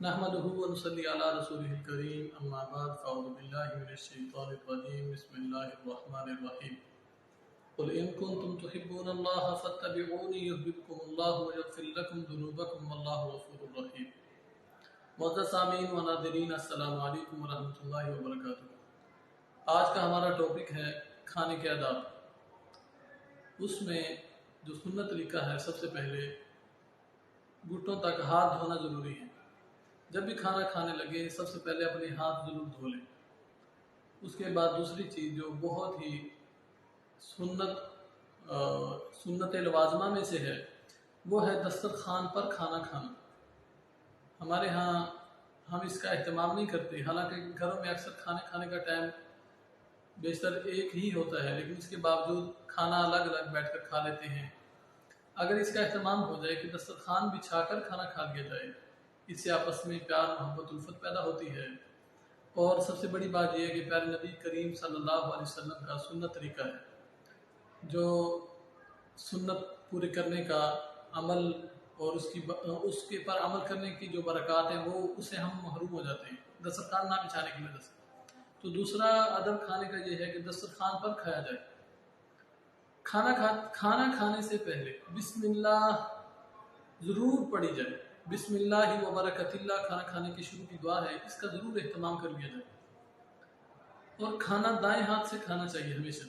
नहमदुहु व नुसल्ली अला रसूलिहिल करीम अम्मा बाद फ़अऊज़ु बिल्लाहि मिनश शैतानिर रजीम बिस्मिल्लाहिर रहमानिर रहीम क़ुल इन कुंतुम तुहिब्बूनल्लाह फत्तबिऊनी युहब्बिबकुमुल्लाहु व यग़फिर लकुम ज़ुनूबकुम वल्लाहु गफ़ूरुर रहीम। मुअज़्ज़ज़ सामीन व नाज़रीन, अस्सलामु अलैकुम व रहमतुल्लाहि व बरकातुहू। आज का हमारा टॉपिक है खाने के आदाब। उसमें जो सुन्नत तरीका है, सबसे पहले घुटनों तक हाथ धोना ज़रूरी है। जब भी खाना खाने लगे सबसे पहले अपने हाथ ज़रूर धो लें। उसके बाद दूसरी चीज़ जो बहुत ही सुन्नत लवाज़मा में से है, वो है दस्तरखान पर खाना खाना। हमारे यहाँ हम इसका अहतमाम नहीं करते, हालांकि घरों में अक्सर खाने खाने का टाइम बेशतर एक ही होता है, लेकिन इसके बावजूद खाना अलग अलग बैठकर खा लेते हैं। अगर इसका अहतमाम हो जाए कि दस्तरखान बिछाकर खाना खा लिया जाए, इससे आपस में प्यार, मोहब्बत, उल्फत पैदा होती है। और सबसे बड़ी बात यह है कि प्यारे नबी करीम सल्लल्लाहु अलैहि वसल्लम का सुन्नत तरीका है, जो सुन्नत पूरे करने का अमल और उसके पर अमल करने की जो बरक़ात है, वो उससे हम महरूम हो जाते हैं दस्तरखान ना बिछाने की वजह से। तो दूसरा अदब खाने का यह है कि दस्तरखान पर खाया जाए। खाना खाने से पहले बिस्मिल्लाह ज़रूर पढ़ी जाए। बिस्मिल्लाहि व बरकतिल्लाह खाना खाने की शुरू की दुआ है, इसका ज़रूर एहतमाम कर लिया जाए। और खाना दाएं हाथ से खाना चाहिए हमेशा,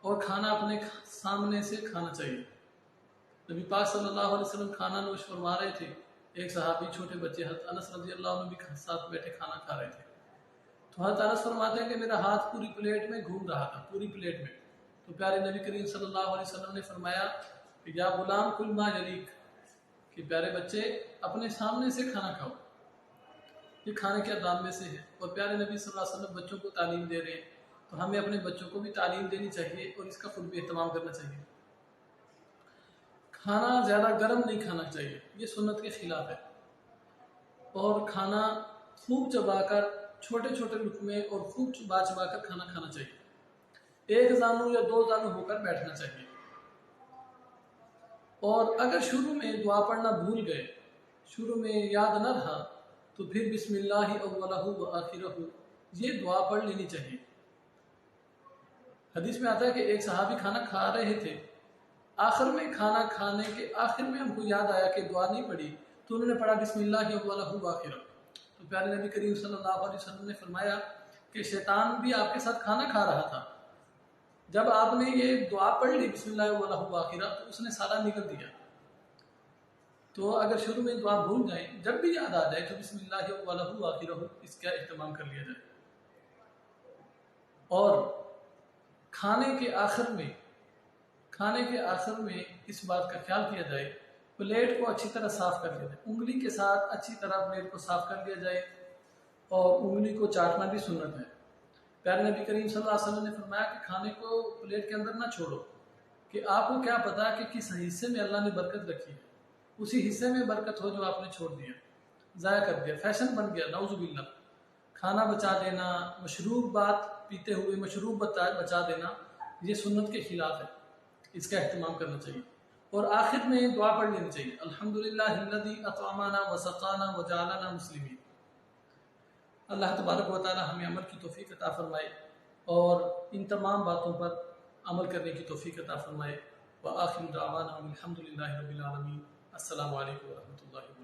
और खाना अपने सामने से खाना चाहिए। नबी पाक सल्लल्लाहु अलैहि वसल्लम खाना नोश फरमा रहे थे, एक सहाबी छोटे बच्चे हज़रत अनस रज़ियल्लाहु अन्हु भी साथ बैठे खाना खा रहे थे। तो हज़रत अनस फरमाते हैं कि मेरा हाथ पूरी प्लेट में घूम रहा था, पूरी प्लेट में। तो प्यारे नबी करीम सल्लल्लाहु अलैहि वसल्लम ने फरमाया कि या गुलाम कुल मा यलीक, कि प्यारे बच्चे अपने सामने से खाना खाओ। ये खाने के आदाब में से है। और प्यारे नबी सल्लल्लाहु अलैहि वसल्लम बच्चों को तालीम दे रहे हैं, तो हमें अपने बच्चों को भी तालीम देनी चाहिए और इसका खुद भी एहतमाम करना चाहिए। खाना ज़्यादा गर्म नहीं खाना चाहिए, ये सुन्नत के खिलाफ है। और खाना खूब चबाकर, छोटे छोटे लुक़मे और खूब चबा कर खाना खाना चाहिए। एक जानू या दो जानू होकर बैठना चाहिए। और अगर शुरू में दुआ पढ़ना भूल गए, शुरू में याद न रहा, तो फिर बिस्मिल्लाहि अव्वलहु व आखिरहु ये दुआ पढ़ लेनी चाहिए। हदीस में आता है कि एक सहाबी खाना खा रहे थे, आखिर में खाना खाने के आखिर में हमको याद आया कि दुआ नहीं पढ़ी, तो उन्होंने पढ़ा बिस्मिल्लाहि अव्वलहु व आखिरहु। तो प्यारे नबी करीम सल्लल्लाहु अलैहि वसल्लम ने फरमाया कि शैतान भी आपके साथ खाना खा रहा था, जब आपने ये दुआ पढ़ ली बिस्मिल्लाह वल्लाहु आखिरा, तो उसने सारा निकल दिया। तो अगर शुरू में दुआ भूल जाए, जब भी याद आ जाए तो बिस्मिल्लाह वल्लाहु आखिरा इसका इस्तेमाल कर लिया जाए। और खाने के आखिर में इस बात का ख्याल किया जाए, प्लेट को अच्छी तरह साफ कर लिया जाए। उंगली के साथ अच्छी तरह प्लेट को साफ कर लिया जाए, और उंगली को चाटना भी सुन्नत है। प्यारे नबी करीम सल्लल्लाहु अलैहि वसल्लम ने फरमाया कि खाने को प्लेट के अंदर ना छोड़ो, कि आपको क्या पता कि किस हिस्से में अल्लाह ने बरकत रखी है, उसी हिस्से में बरकत हो जो आपने छोड़ दिया, ज़ाया कर दिया, फैशन बन गया, नाउज़ुबिल्लाह। खाना बचा देना, मशरूब बात पीते हुए मशरूब बचा देना, ये सुन्नत के खिलाफ है, इसका एहतमाम करना चाहिए। और आखिर में दुआ पढ़ लेनी चाहिए, अल्हम्दुलिल्लाहिल्लज़ी अतअमना व सक़ाना व जअलना मुस्लिमीन। अल्लाह तबारक व तआला हमें अमल की तौफीक अता फरमाए और इन तमाम बातों पर अमल करने की तौफीक अता फरमाए। व आखिर दावाना अल्हम्दुलिल्लाहि रब्बिल आलमीन। अस्सलामु अलैकुम व रहमतुल्लाहि।